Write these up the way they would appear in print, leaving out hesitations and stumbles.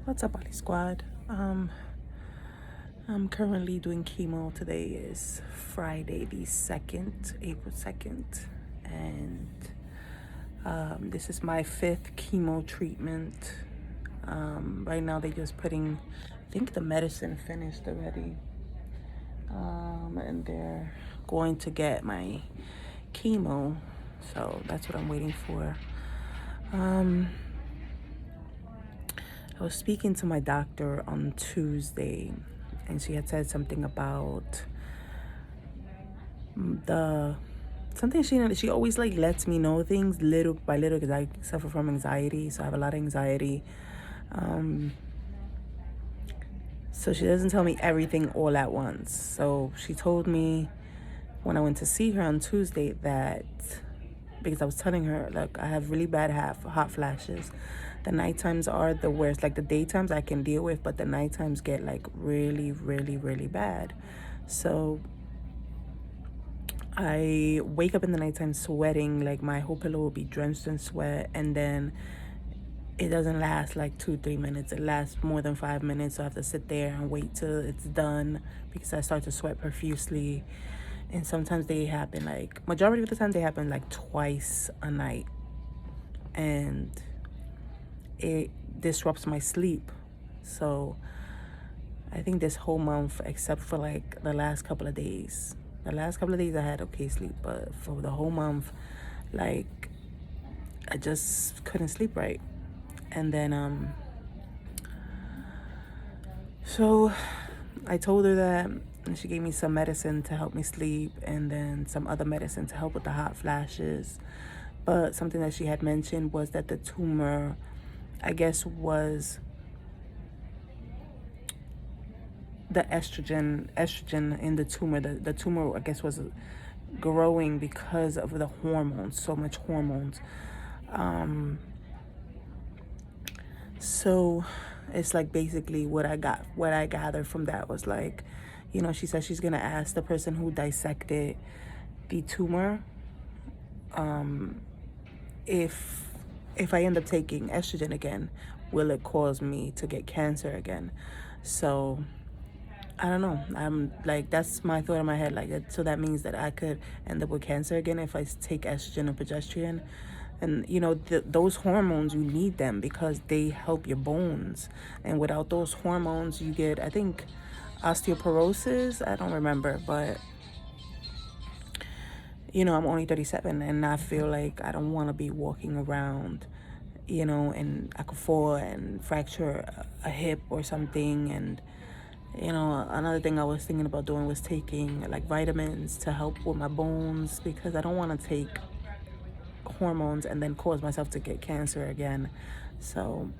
What's up, Ali Squad? I'm currently doing chemo. Today is Friday the 2nd, April 2nd, and this is my 5th chemo treatment. Right now they're just putting, I think the medicine finished already, and they're going to get my chemo, so that's what I'm waiting for. I was speaking to my doctor on Tuesday, and she had said something about something she always like lets me know things little by little because I suffer from anxiety, so I have a lot of anxiety. So she doesn't tell me everything all at once. So she told me when I went to see her on Tuesday that, because I was telling her, like, I have really bad hot flashes. The night times are the worst. Like, the daytimes I can deal with, but the night times get like really, really, really bad. So I wake up in the nighttime sweating, like my whole pillow will be drenched in sweat, and then it doesn't last like 2-3 minutes. It lasts more than 5 minutes, so I have to sit there and wait till it's done because I start to sweat profusely. And sometimes they happen, like majority of the time they happen like twice a night, and it disrupts my sleep. So I think this whole month, except for like the last couple of days I had okay sleep, but for the whole month, like, I just couldn't sleep right. And then so I told her that, and she gave me some medicine to help me sleep, and then some other medicine to help with the hot flashes. But something that she had mentioned was that the tumor, I guess, was the estrogen in the tumor. The tumor, I guess, was growing because of the hormones, so much hormones. So it's like basically what I gathered from that was like, she said she's gonna ask the person who dissected the tumor, if I end up taking estrogen again, will it cause me to get cancer again? So I don't know. I'm like, that's my thought in my head. Like, so that means that I could end up with cancer again if I take estrogen or progesterone. And those hormones, you need them because they help your bones. And without those hormones, you get, I think, osteoporosis. I don't remember, but I'm only 37, and I feel like I don't want to be walking around, and I could fall and fracture a hip or something. And another thing I was thinking about doing was taking like vitamins to help with my bones, because I don't want to take hormones and then cause myself to get cancer again. So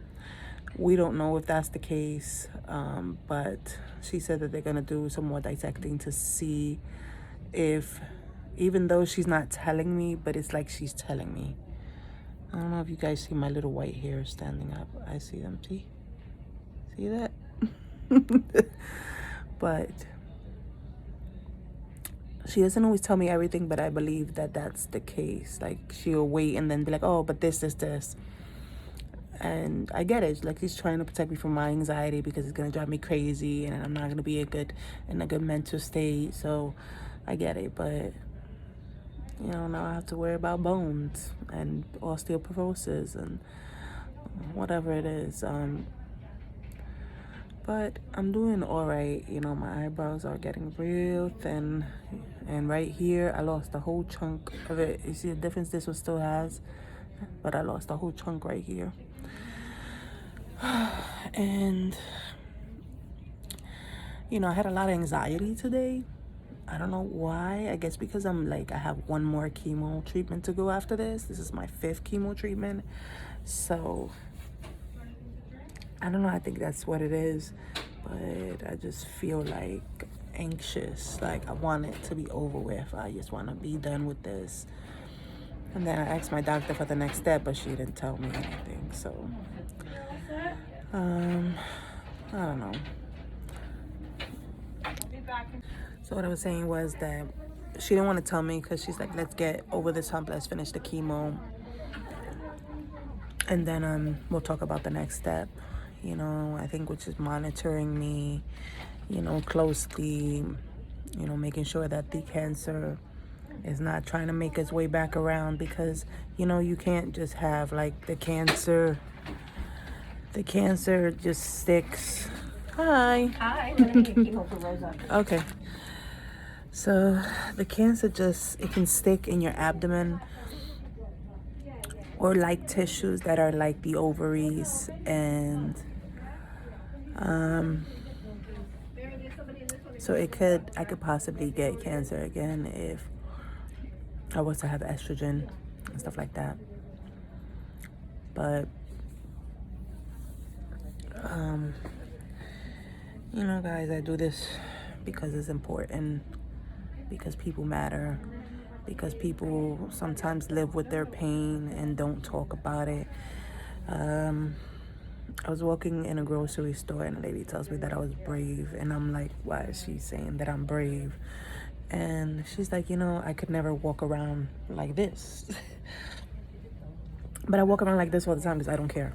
we don't know if that's the case, but she said that they're going to do some more dissecting to see if, even though she's not telling me, but it's like she's telling me. I don't know if you guys see my little white hairs standing up. I see them. See that? But she doesn't always tell me everything, but I believe that that's the case. Like, she'll wait and then be like, oh, but this. And I get it. Like, she's trying to protect me from my anxiety because it's going to drive me crazy and I'm not going to be in a good mental state. So I get it. But, now I have to worry about bones and osteoporosis and whatever it is. But I'm doing all right. My eyebrows are getting real thin. And right here, I lost a whole chunk of it. You see the difference this one still has? But I lost a whole chunk right here. And, I had a lot of anxiety today. I don't know why. I guess because I have one more chemo treatment to go after this. This is my 5th chemo treatment. So I don't know, I think that's what it is, but I just feel like anxious. Like, I want it to be over with. I just want to be done with this. And then I asked my doctor for the next step, but she didn't tell me anything. So I don't know. So what I was saying was that she didn't want to tell me because she's like, let's get over this hump, let's finish the chemo, and then we'll talk about the next step. you know, I think, which is monitoring me, you know, closely, you know, making sure that the cancer is not trying to make its way back around, because, you know, you can't just have like the cancer just sticks. Hi. Hi, I'm gonna get chemo for Rosa. Okay. So the cancer it can stick in your abdomen or like tissues that are like the ovaries, and so I could possibly get cancer again if I was to have estrogen and stuff like that. But you know, guys, I do this because it's important, because people matter, because people sometimes live with their pain and don't talk about it. I was walking in a grocery store and a lady tells me that I was brave, and I'm like, why is she saying that I'm brave? And she's like, you know, I could never walk around like this. But I walk around like this all the time because I don't care.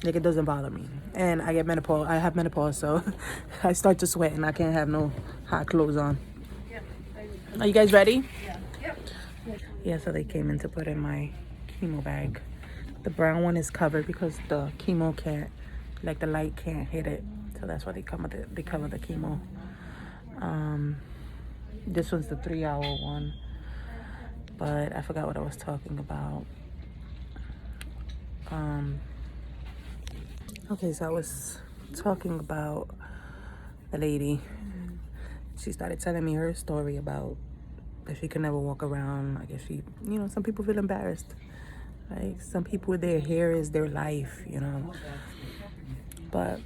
Like, it doesn't bother me. And I get menopause. I have menopause, so I start to sweat and I can't have no hot clothes on. Are you guys ready? Yeah, so they came in to put in my chemo bag. The brown one is covered because the chemo can't, like the light can't hit it. So that's why they cover the chemo. This one's the 3-hour one. But I forgot what I was talking about. Okay, so I was talking about the lady. She started telling me her story about that she could never walk around. I guess she, you know, some people feel embarrassed. Like, some people, their hair is their life, you know. But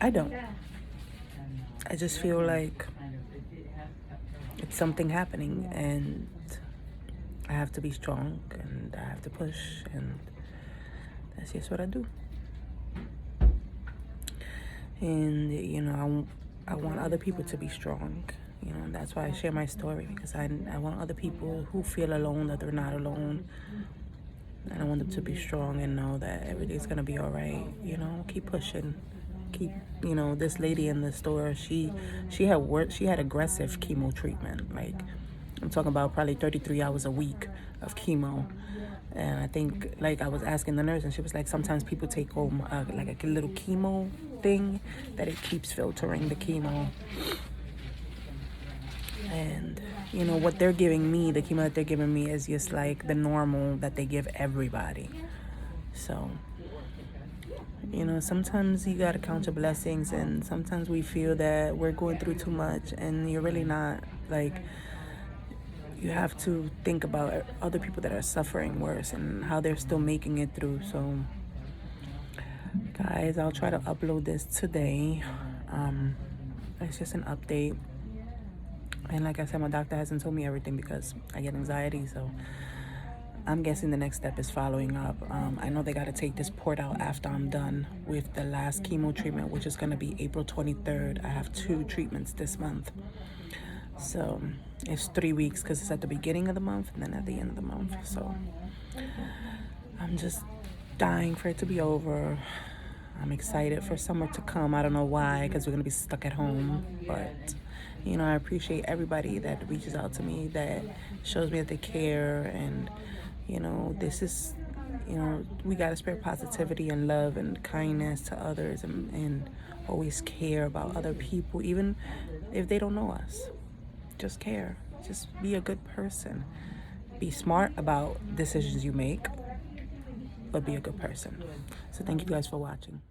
I don't. I just feel like it's something happening, and I have to be strong, and I have to push, and that's just what I do. And, you know, I want other people to be strong, you know, and that's why I share my story, because I want other people who feel alone that they're not alone. And I want them to be strong and know that everything's gonna be all right, you know. Keep pushing. Keep, you know, this lady in the store, she had aggressive chemo treatment. Like, I'm talking about probably 33 hours a week of chemo. And I think, like, I was asking the nurse, and she was like, sometimes people take home like a little chemo thing that it keeps filtering the chemo. And, you know, what they're giving me, the chemo that they're giving me, is just like the normal that they give everybody. So, you know, sometimes you gotta count your blessings, and sometimes we feel that we're going through too much, and you're really not. Like, you have to think about other people that are suffering worse and how they're still making it through. So, guys, I'll try to upload this today. It's just an update. And like I said, my doctor hasn't told me everything because I get anxiety. So I'm guessing the next step is following up. I know they got to take this port out after I'm done with the last chemo treatment, which is going to be April 23rd. I have 2 treatments this month. So it's 3 weeks because it's at the beginning of the month and then at the end of the month. So I'm just dying for it to be over. I'm excited for summer to come. I don't know why, because we're going to be stuck at home. But, you know, I appreciate everybody that reaches out to me, that shows me that they care. And, you know, this is, you know, we got to spread positivity and love and kindness to others, and always care about other people, even if they don't know us. Just care. Just be a good person. Be smart about decisions you make, but be a good person. So thank you guys for watching.